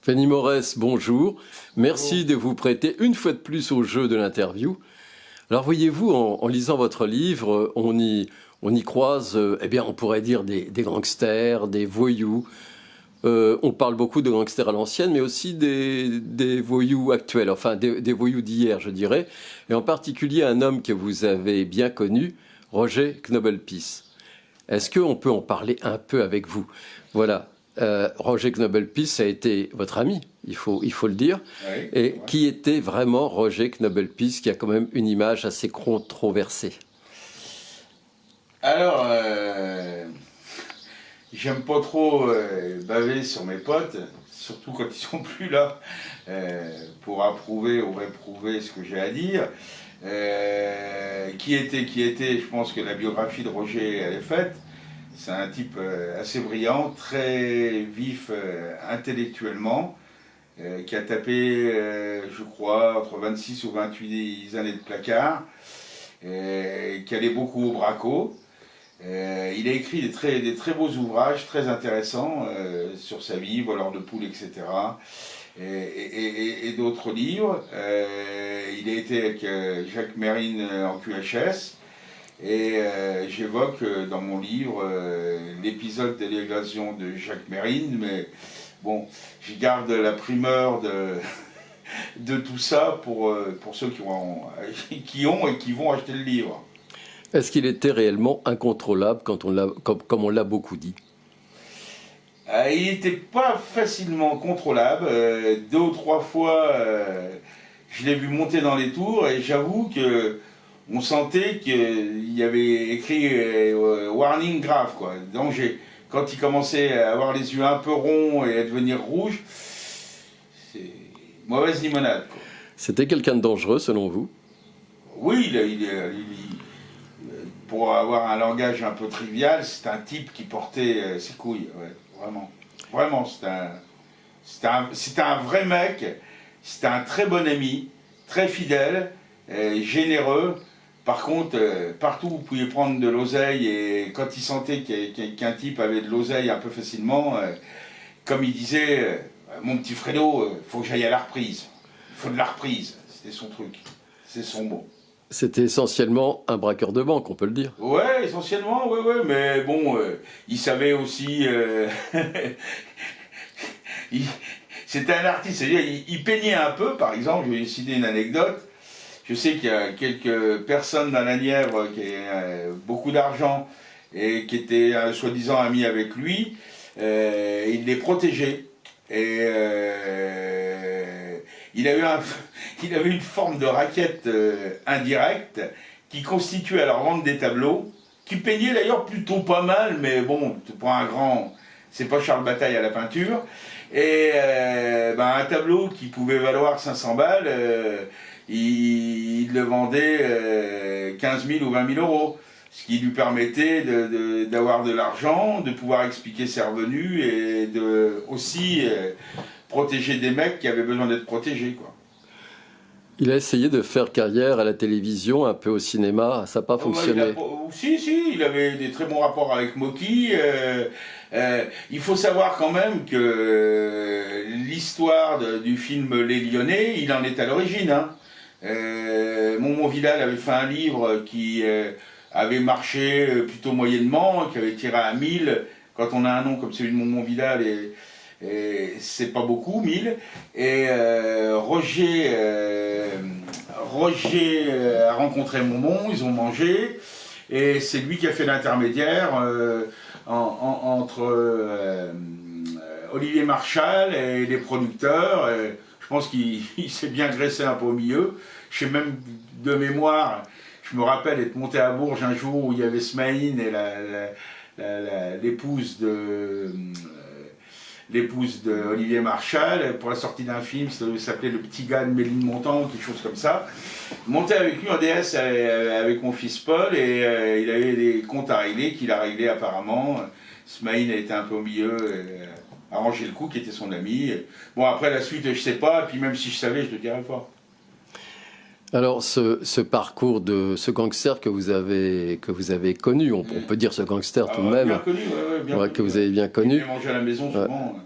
Fanny Morès, bonjour. Merci de vous prêter une fois de plus au jeu de l'interview. Alors voyez-vous, en lisant votre livre, on y croise, on pourrait dire des gangsters, des voyous. On parle beaucoup de gangsters à l'ancienne, mais aussi des voyous actuels, enfin des voyous d'hier, je dirais. Et en particulier un homme que vous avez bien connu, Roger Knobelpies. Est-ce qu'on peut en parler un peu avec vous? Voilà. Roger Knobelpies a été votre ami, il faut le dire. Oui, Et ouais. qui était vraiment Roger Knobelpies, qui a quand même une image assez controversée? Alors, j'aime pas trop baver sur mes potes, surtout quand ils sont plus là, pour approuver ou réprouver ce que j'ai à dire. Qui était, je pense que la biographie de Roger, elle est faite. C'est un type assez brillant, très vif intellectuellement, qui a tapé, je crois, entre 26 ou 28 années de placard, qui allait beaucoup au braco. Il a écrit des très beaux ouvrages, très intéressants, sur sa vie, voleur de poules, etc. Et d'autres livres. Il a été avec Jacques Mérine en QHS. Et j'évoque dans mon livre l'épisode de l'évasion de Jacques Mérine, mais bon, je garde la primeur de tout ça pour ceux qui ont et qui vont acheter le livre. Est-ce qu'il était réellement incontrôlable comme on l'a beaucoup dit? Il n'était pas facilement contrôlable. 2 ou 3 fois, je l'ai vu monter dans les tours et j'avoue que on sentait qu'il y avait écrit warning grave, quoi. Danger. Quand il commençait à avoir les yeux un peu ronds et à devenir rouge, c'est mauvaise limonade, quoi. C'était quelqu'un de dangereux selon vous? Oui, pour avoir un langage un peu trivial, c'est un type qui portait ses couilles, ouais, vraiment. Vraiment, c'était un vrai mec, c'était un très bon ami, très fidèle, généreux. Par contre, partout où vous pouviez prendre de l'oseille, et quand il sentait qu'un type avait de l'oseille un peu facilement, comme il disait, mon petit Fredo, faut que j'aille à la reprise. Il faut de la reprise. C'était son truc. C'est son mot. C'était essentiellement un braqueur de banque, on peut le dire. Ouais, essentiellement, ouais, mais bon, il savait aussi... c'était un artiste, c'est-à-dire il peignait un peu, par exemple, je vais citer une anecdote. Je sais qu'il y a quelques personnes dans la Nièvre qui ont beaucoup d'argent et qui étaient soi-disant amis avec lui. Il les protégeait. Et il avait une forme de raquette indirecte qui constituait à leur vente des tableaux, qui peignait d'ailleurs plutôt pas mal, mais bon, pour un grand, c'est pas Charles Bataille à la peinture. Et un tableau qui pouvait valoir 500 balles, il le vendait 15 000 ou 20 000 euros, ce qui lui permettait d'avoir de l'argent, de pouvoir expliquer ses revenus et de aussi protéger des mecs qui avaient besoin d'être protégés, quoi. Il a essayé de faire carrière à la télévision, un peu au cinéma, ça n'a pas fonctionné. Si, il avait des très bons rapports avec Mocky. Il faut savoir quand même que l'histoire du film Les Lyonnais, il en est à l'origine, hein. Mon Vidal avait fait un livre qui avait marché plutôt moyennement, qui avait tiré à 1000. Quand on a un nom comme celui de Mon Vidal, et c'est pas beaucoup, 1000. Et Roger a rencontré Momon, ils ont mangé, et c'est lui qui a fait l'intermédiaire entre Olivier Marchal et les producteurs. Je pense qu'il s'est bien graissé un peu au milieu. Je sais même de mémoire, je me rappelle être monté à Bourges un jour où il y avait Smaïn et l'épouse de Olivier Marchal pour la sortie d'un film, ça s'appelait Le Petit gars de Méline Montant, quelque chose comme ça. Monté avec lui en DS avec mon fils Paul, et il avait des comptes à régler qu'il a réglé apparemment. Smaïn a été un peu au milieu, arrangé le coup, qui était son ami. Bon, après la suite, je sais pas, et puis même si je savais, je le dirais pas. Alors, ce parcours de ce gangster que vous avez connu, on peut dire ce gangster tout de même, Bien connu, bien connu, que vous avez bien connu. Il mangé à la maison souvent.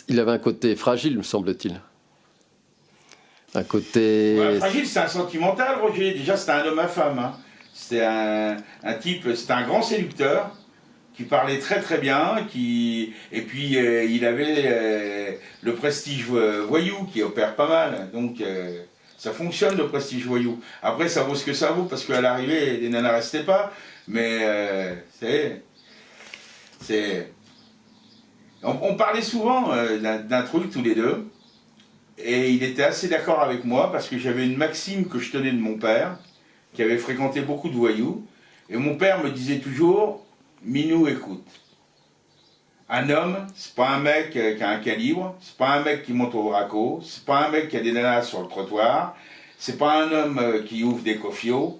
Il avait un côté fragile, me semble-t-il. Un côté... Ouais, fragile, c'est un sentimental, Roger. Déjà, c'était un homme à femme. Hein. C'était un type, c'était un grand séducteur qui parlait très très bien, et puis il avait le prestige voyou qui opère pas mal. Donc ça fonctionne le prestige voyou. Après, ça vaut ce que ça vaut parce qu'à l'arrivée, les nanas restaient pas. Mais on parlait souvent d'un truc tous les deux. Et il était assez d'accord avec moi parce que j'avais une maxime que je tenais de mon père, qui avait fréquenté beaucoup de voyous. Et mon père me disait toujours, Minou, écoute, un homme, c'est pas un mec qui a un calibre, c'est pas un mec qui monte au braco, c'est pas un mec qui a des nanas sur le trottoir, c'est pas un homme qui ouvre des cofios.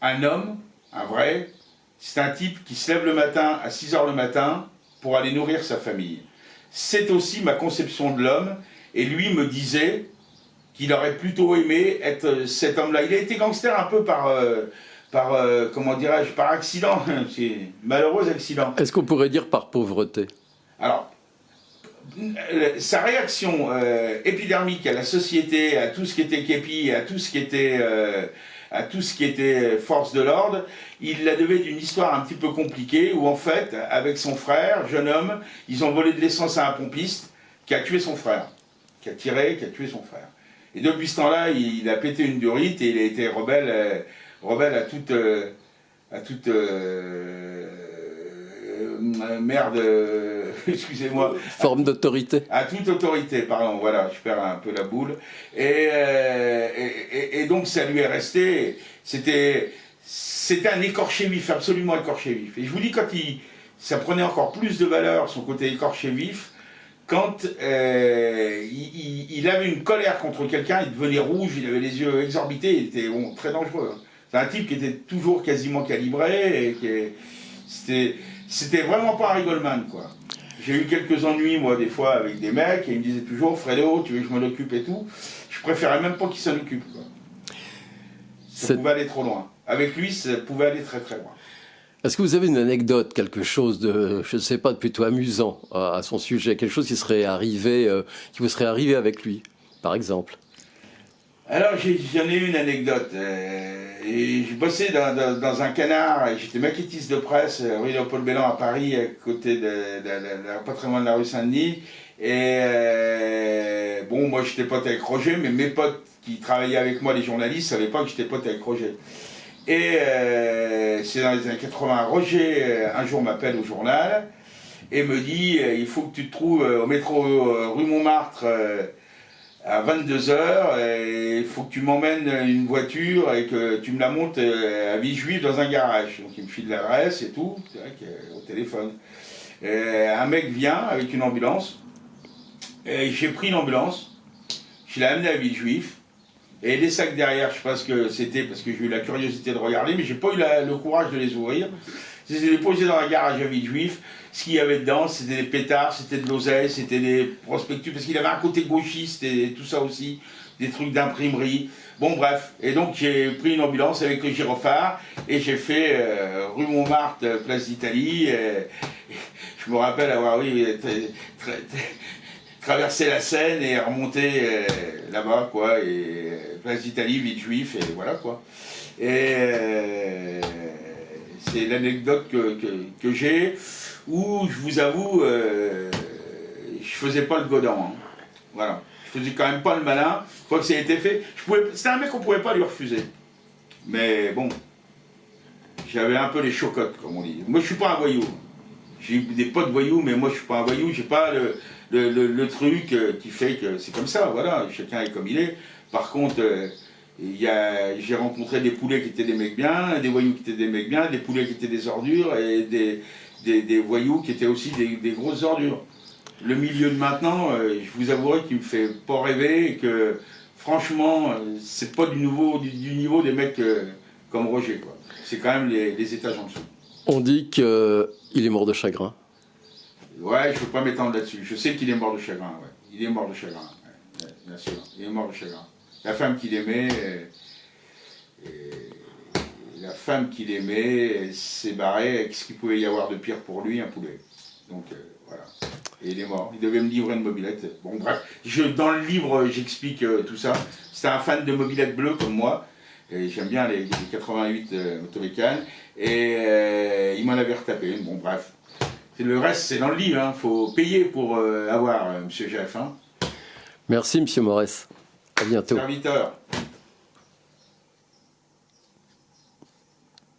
Un homme, un vrai, c'est un type qui se lève le matin à 6 h le matin pour aller nourrir sa famille. C'est aussi ma conception de l'homme. Et lui me disait qu'il aurait plutôt aimé être cet homme-là. Il a été gangster un peu comment dirais-je, par accident, c'est malheureux accident. Est-ce qu'on pourrait dire par pauvreté? Alors, sa réaction épidermique à la société, à tout ce qui était képi, à tout ce qui était force de l'ordre, il la devait d'une histoire un petit peu compliquée où en fait, avec son frère, jeune homme, ils ont volé de l'essence à un pompiste qui a tué son frère. Qui a tué son frère. Et depuis ce temps-là, il a pété une durite et il a été rebelle à toute merde, excusez-moi. Forme d'autorité. À toute autorité, pardon, voilà, je perds un peu la boule. Et donc ça lui est resté, c'était un écorché vif, absolument écorché vif. Et je vous dis, ça prenait encore plus de valeur, son côté écorché vif, quand il avait une colère contre quelqu'un, il devenait rouge, il avait les yeux exorbités, il était très dangereux. C'est un type qui était toujours quasiment calibré, et c'était vraiment pas un rigolman, quoi. J'ai eu quelques ennuis, moi, des fois, avec des mecs, et ils me disaient toujours, Fredo, tu veux que je m'en occupe et tout. Je préférais même pas qu'il s'en occupe, quoi. Ça pouvait aller trop loin. Avec lui, ça pouvait aller très très loin. Est-ce que vous avez une anecdote, quelque chose de, je ne sais pas, de plutôt amusant à son sujet, quelque chose qui vous serait arrivé avec lui, par exemple? Alors j'en ai une anecdote. Et je bossais dans un canard, j'étais maquettiste de presse, rue Léopold Bellan à Paris, à côté pas très loin de la rue Saint-Denis. Et bon, moi j'étais pote avec Roger, mais mes potes qui travaillaient avec moi, les journalistes, ne savaient pas que j'étais pote avec Roger. Et c'est dans les années 80, Roger un jour m'appelle au journal et me dit il faut que tu te trouves au métro rue Montmartre à 22 h, et il faut que tu m'emmènes une voiture et que tu me la montes à Villejuif dans un garage. Donc il me file l'adresse et tout, c'est vrai au téléphone. Un mec vient avec une ambulance, et j'ai pris l'ambulance, je l'ai amené à Villejuif. Et les sacs derrière, je sais pas ce que c'était, parce que j'ai eu la curiosité de regarder, mais j'ai pas eu le courage de les ouvrir. Je les ai posés dans un garage à Villejuif. Ce qu'il y avait dedans, c'était des pétards, c'était de l'oseille, c'était des prospectus, parce qu'il avait un côté gauchiste et tout ça aussi, des trucs d'imprimerie. Bon bref, et donc j'ai pris une ambulance avec le gyrophare, et j'ai fait rue Montmartre, place d'Italie. Je me rappelle avoir, traverser la Seine et remonter là-bas, quoi, et place d'Italie, Villejuif, et voilà, quoi. Et c'est l'anecdote que j'ai, où je vous avoue, je faisais pas le godin, hein. Voilà. Je faisais quand même pas le malin. Une fois que ça a été fait, c'était un mec qu'on pouvait pas lui refuser. Mais bon, j'avais un peu les chocottes, comme on dit. Moi, je suis pas un voyou. J'ai eu des potes voyous, mais moi, je suis pas un voyou. J'ai pas le truc qui fait que c'est comme ça, voilà, chacun est comme il est. Par contre, j'ai rencontré des poulets qui étaient des mecs bien, des voyous qui étaient des mecs bien, des poulets qui étaient des ordures, et des voyous qui étaient aussi des grosses ordures. Le milieu de maintenant, je vous avouerai qu'il me fait pas rêver, et que franchement, c'est pas du niveau des mecs comme Roger, quoi. C'est quand même les étages en dessous. On dit qu'il est mort de chagrin. Ouais, je ne veux pas m'étendre là-dessus. Je sais qu'il est mort de chagrin, ouais. Il est mort de chagrin, ouais, bien sûr. Il est mort de chagrin. La femme qu'il aimait, s'est barrée avec ce qu'il pouvait y avoir de pire pour lui, un poulet. Donc voilà. Et il est mort. Il devait me livrer une mobilette. Bon bref, dans le livre j'explique tout ça. C'est un fan de mobilette bleue comme moi. Et j'aime bien les 88 Automécane. Et il m'en avait retapé. Bon bref. Le reste c'est dans le livre. Il faut payer pour avoir Monsieur GF1. Merci Monsieur Morès. À bientôt. Serviteur.